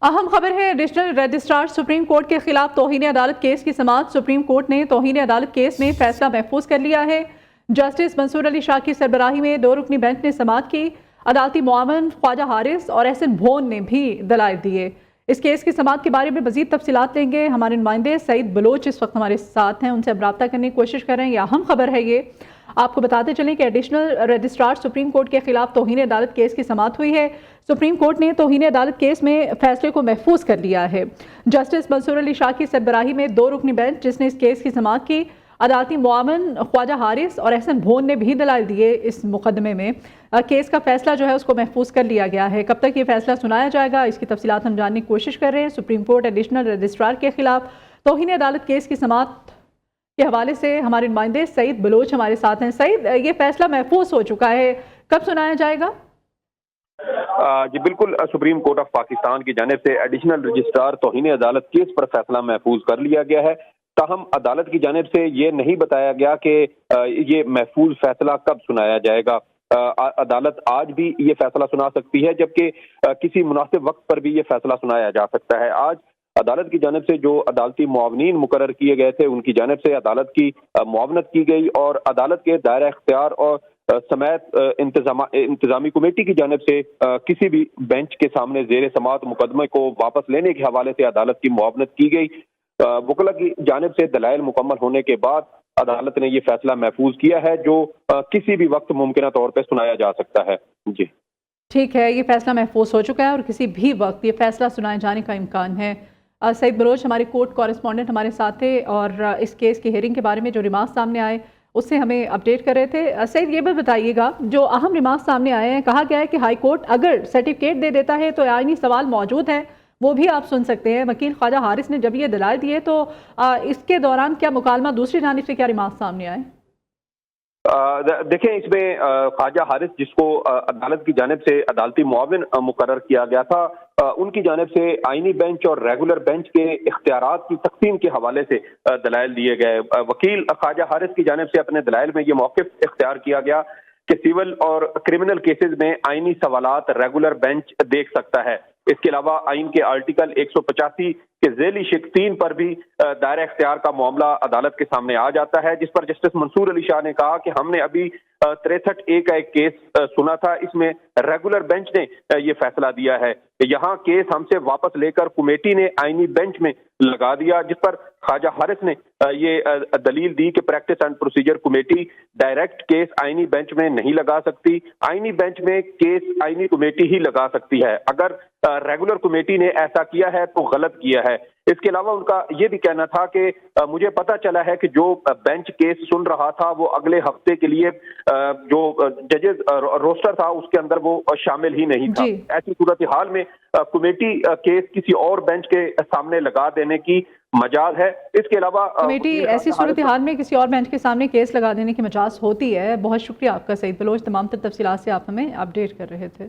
अहम खबर है, एडिशनल रजिस्ट्रार सुप्रीम कोर्ट के खिलाफ तौहीन अदालत केस की समाअत। सुप्रीम कोर्ट ने तौहीन अदालत केस में फैसला महफूज कर लिया है। जस्टिस मंसूर अली शाह की सरबराही में 2 रुकनी बेंच ने समाअत की। अदालती मुआवन ख्वाजा हारिस और एहसन भोन ने भी दलाइल दिए। इस केस की समाअत के बारे में मजीद तफसीलात लेंगे। हमारे नुमाइंदे सईद बलोच इस वक्त हमारे साथ हैं, उनसे अब रब्ता करने की कोशिश कर रहे हैं। यह अहम खबर है। ये आपको बताते चलें कि एडिशनल रजिस्ट्रार सुप्रीम कोर्ट के खिलाफ तौहीन अदालत केस की समाअत हुई है। सुप्रीम कोर्ट ने तौहीन अदालत केस में फैसले को महफूज कर लिया है। जस्टिस मंसूर अली शाह की सरबराही में 2 रुकनी बेंच जिसने इस केस की समाअत की। अदालती मुआवन ख्वाजा हारिस और एहसन भोन ने भी दलाइल दिए। इस मुकदमे में केस का फैसला जो है उसको महफूज कर लिया गया है। कब तक ये फैसला सुनाया जाएगा, इसकी तफसीलात हम जानने की कोशिश कर रहे हैं। सुप्रीम कोर्ट एडिशनल रजिस्ट्रार के खिलाफ तौहीन अदालत केस की समाअत के हवाले से हमारे नुमाइंदे सईद बलोच हमारे साथ हैं। सईद, ये फैसला महफूज हो चुका है, कब सुनाया जाएगा? जी बिल्कुल, सुप्रीम कोर्ट ऑफ पाकिस्तान की जानिब से एडिशनल रजिस्ट्रार तौहीन अदालत केस पर फैसला महफूज कर लिया गया है। ताहम अदालत की जानिब से ये नहीं बताया गया कि ये महफूज फैसला कब सुनाया जाएगा। अदालत आज भी ये फैसला सुना सकती है, जबकि किसी मुनासिब वक्त पर भी ये फैसला सुनाया जा सकता है। आज अदालत की जानिब से जो अदालती मुआवनीन मुकर्रर किए गए थे, उनकी जानिब से अदालत की मुआवनत की गई और अदालत के दायरा इख्तियार और समेत इंतजामी कमेटी की जानिब से किसी भी बेंच के सामने जेर समाअत मुकदमे को वापस लेने के हवाले से अदालत की मुआवनत की गई। वकला की जानिब से दलाइल मुकम्मल होने के बाद अदालत ने यह फैसला महफूज किया है, जो किसी भी वक्त मुमकिन तौर पर सुनाया जा सकता है। जी ठीक है, ये फैसला महफूज हो चुका है और किसी भी वक्त ये फैसला सुनाए जाने का इम्कान है। सईद बलोच हमारे कोर्ट कॉरेस्पॉन्डेंट हमारे साथ थे और इस केस की हेयरिंग के बारे में जो रिमार्क्स सामने आए उससे हमें अपडेट कर रहे थे। सईद, ये भी बताइएगा, जो अहम रिमार्क्स सामने आए हैं, कहा गया है कि हाई कोर्ट अगर सर्टिफिकेट दे देता है तो आईनी सवाल मौजूद है, वो भी आप सुन सकते हैं। वकील ख्वाजा हारिस ने जब ये दलाइल दिए तो इसके दौरान क्या मुकालमा, दूसरी जानिब से क्या रिमार्क्स सामने आए? देखें, इसमें ख्वाजा हारिस जिसको अदालत की जानिब से अदालती मुआविन मुकर्रर किया गया था, उनकी जानिब से आईनी बेंच और रेगुलर बेंच के इख्तियारात की तकसीम के हवाले से दलाइल दिए गए। वकील ख्वाजा हारिस की जानिब से अपने दलाइल में ये मौक़िफ़ इख्तियार किया गया कि सिविल और क्रिमिनल केसेस में आईनी सवालात रेगुलर बेंच देख सकता है। इसके अलावा आइन के आर्टिकल 185 के ज़ेली शिक 3 पर भी दायरा इख्तियार का मामला अदालत के सामने आ जाता है, जिस पर जस्टिस मंसूर अली शाह ने कहा कि हमने अभी 63A का एक केस सुना था, इसमें रेगुलर बेंच ने ये फैसला दिया है। यहाँ केस हमसे वापस लेकर कमेटी ने आईनी बेंच में लगा दिया, जिस पर ख्वाजा हारिस ने ये दलील दी कि practice and procedure committee direct case आईनी बेंच में नहीं लगा सकती, आईनी बेंच में केस आईनी कमेटी ही लगा सकती है। अगर रेगुलर कमेटी ने ऐसा किया है तो गलत किया है। इसके अलावा उनका ये भी कहना था कि मुझे पता चला है कि जो बेंच केस सुन रहा था वो अगले हफ्ते के लिए जो जजेस रोस्टर था उसके अंदर वो शामिल ही नहीं था। ऐसी सूरत हाल में कमेटी केस किसी और बेंच के सामने लगा देने की मजाल है। इसके अलावा कमेटी ऐसी सूरत हाल में किसी और बेंच के सामने केस लगा देने की मजाज होती है। बहुत शुक्रिया आपका सईद बलोच, तमाम तफसीलात से आप हमें अपडेट कर रहे थे।